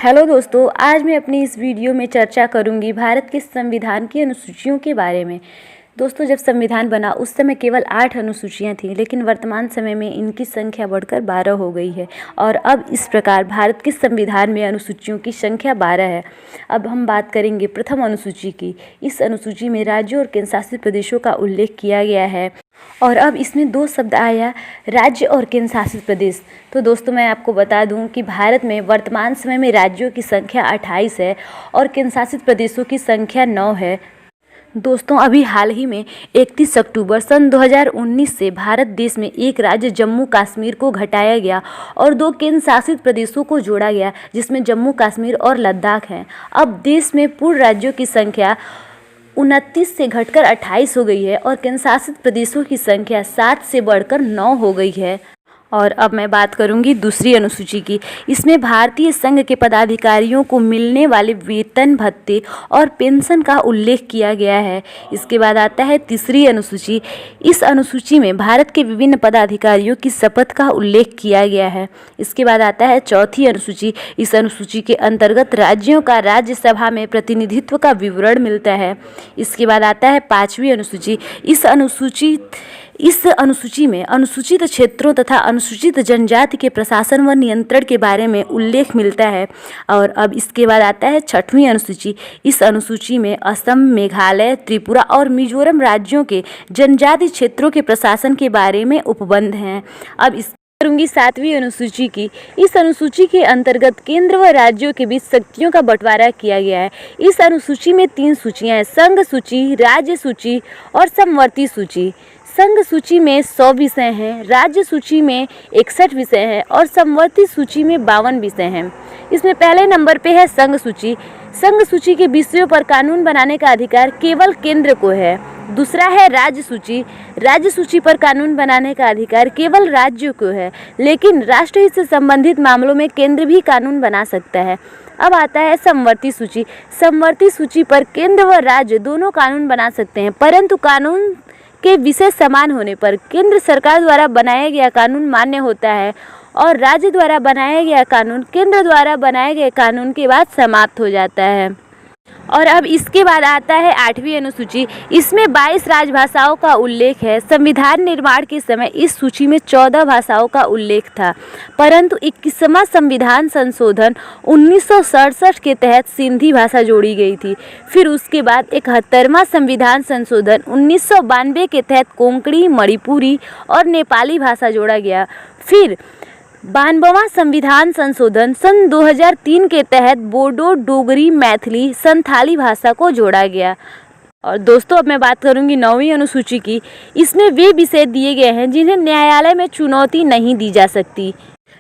Hello दोस्तों, आज मैं अपनी इस वीडियो में चर्चा करूंगी भारत के संविधान की अनुसूचियों के बारे में। दोस्तों, जब संविधान बना उस समय केवल 8 अनुसूचियां थीं, लेकिन वर्तमान समय में इनकी संख्या बढ़कर 12 हो गई है और अब इस प्रकार भारत के संविधान में अनुसूचियों की संख्या 12 है। अब हम बात करेंगे प्रथम अनुसूची की। इस अनुसूची में राज्यों और केंद्र शासित प्रदेशों का उल्लेख किया गया है और अब इसमें 2 शब्द आया, राज्य और केंद्र शासित प्रदेश। तो दोस्तों, मैं आपको बता दूं कि भारत में वर्तमान समय में राज्यों की संख्या 28 है और केंद्र शासित प्रदेशों की संख्या 9 है। दोस्तों, अभी हाल ही में 31 अक्टूबर सन 2019 से भारत देश में एक राज्य जम्मू कश्मीर को घटाया गया और 2 केंद्र शासित प्रदेशों को जोड़ा गया, जिसमें जम्मू कश्मीर और लद्दाख हैं। अब देश में पूर्ण राज्यों की संख्या 29 से घटकर 28 हो गई है और केंद्र शासित प्रदेशों की संख्या 7 से बढ़कर 9 हो गई है। और अब मैं बात करूंगी दूसरी अनुसूची की। इसमें भारतीय संघ के पदाधिकारियों को मिलने वाले वेतन, भत्ते और पेंशन का उल्लेख किया गया है। इसके बाद आता है तीसरी अनुसूची। इस अनुसूची में भारत के विभिन्न पदाधिकारियों की शपथ का उल्लेख किया गया है। इसके बाद आता है चौथी अनुसूची। इस अनुसूची के अंतर्गत राज्यों का राज्यसभा में प्रतिनिधित्व का विवरण मिलता है। इसके बाद आता है पांचवी अनुसूची। इस अनुसूची में अनुसूचित क्षेत्रों तथा अनुसूचित जनजाति के प्रशासन व नियंत्रण के बारे में उल्लेख मिलता है। और अब इसके बाद आता है छठवीं अनुसूची। इस अनुसूची में असम, मेघालय, त्रिपुरा और मिजोरम राज्यों के जनजाति क्षेत्रों के प्रशासन के बारे में उपबंध हैं। अब इस करूंगी सातवीं अनुसूची की। इस अनुसूची के अंतर्गत केंद्र व राज्यों के बीच शक्तियों का बंटवारा किया गया है। इस अनुसूची में 3 सूचियां हैं, संघ सूची, राज्य सूची और समवर्ती सूची। संघ सूची में 100 विषय हैं, राज्य सूची में 61 विषय हैं और समवर्ती सूची में 52 विषय हैं। इसमें पहले नंबर पे है संघ सूची। संघ सूची के विषयों पर कानून बनाने का अधिकार केवल केंद्र को है। दूसरा है राज्य सूची। राज्य सूची पर कानून बनाने का अधिकार केवल राज्यों को है, लेकिन राष्ट्रहित से संबंधित मामलों में केंद्र भी कानून बना सकता है। अब आता है समवर्ती सूची। समवर्ती सूची पर केंद्र व राज्य दोनों कानून बना सकते हैं, परंतु कानून के विषय समान होने पर केंद्र सरकार द्वारा बनाया गया कानून मान्य होता है और राज्य द्वारा बनाया गया कानून केंद्र द्वारा बनाए गए कानून के बाद समाप्त हो जाता है। और अब इसके बाद आता है 8वीं अनुसूची। इसमें 22 राजभाषाओं का उल्लेख है। संविधान निर्माण के समय इस सूची में 14 भाषाओं का उल्लेख था, परंतु 21वां संविधान संशोधन 1967 के तहत सिंधी भाषा जोड़ी गई थी। फिर उसके बाद 71वां संविधान संशोधन 1992 के तहत कोंकणी, मणिपुरी और नेपाली भाषा जोड़ा गया। फिर 92वां संविधान संशोधन सन 2003 के तहत बोडो, डोगरी, मैथिली, संथाली भाषा को जोड़ा गया। और दोस्तों, अब मैं बात करूंगी 9वीं अनुसूची की। इसमें वे विषय दिए गए हैं जिन्हें न्यायालय में चुनौती नहीं दी जा सकती।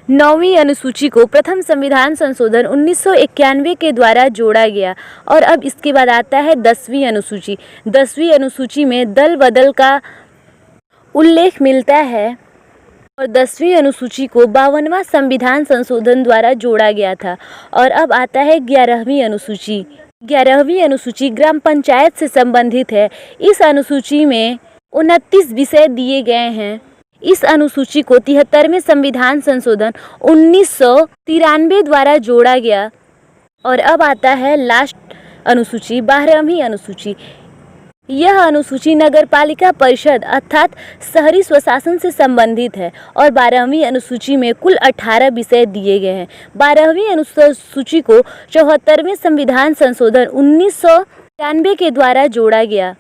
9वीं अनुसूची को प्रथम संविधान संशोधन 1991 के द्वारा जोड़ा गया। और अब इसके बाद आता है 10वीं अनुसूची। 10वीं अनुसूची में दल बदल का उल्लेख मिलता है और 10वीं अनुसूची को 52वां संविधान संशोधन द्वारा जोड़ा गया था। और अब आता है 11वीं अनुसूची। 11वीं अनुसूची ग्राम पंचायत से संबंधित है। इस अनुसूची में 29 विषय दिए गए हैं। इस अनुसूची को 73वें संविधान संशोधन 1993 द्वारा जोड़ा गया। और अब आता है लास्ट अनुसूची, 12वीं अनुसूची। यह अनुसूची नगर पालिका परिषद अर्थात शहरी स्वशासन से संबंधित है और 12वीं अनुसूची में कुल 18 विषय दिए गए हैं। 12वीं अनुसूची को 74वें संविधान संशोधन 1993 के द्वारा जोड़ा गया।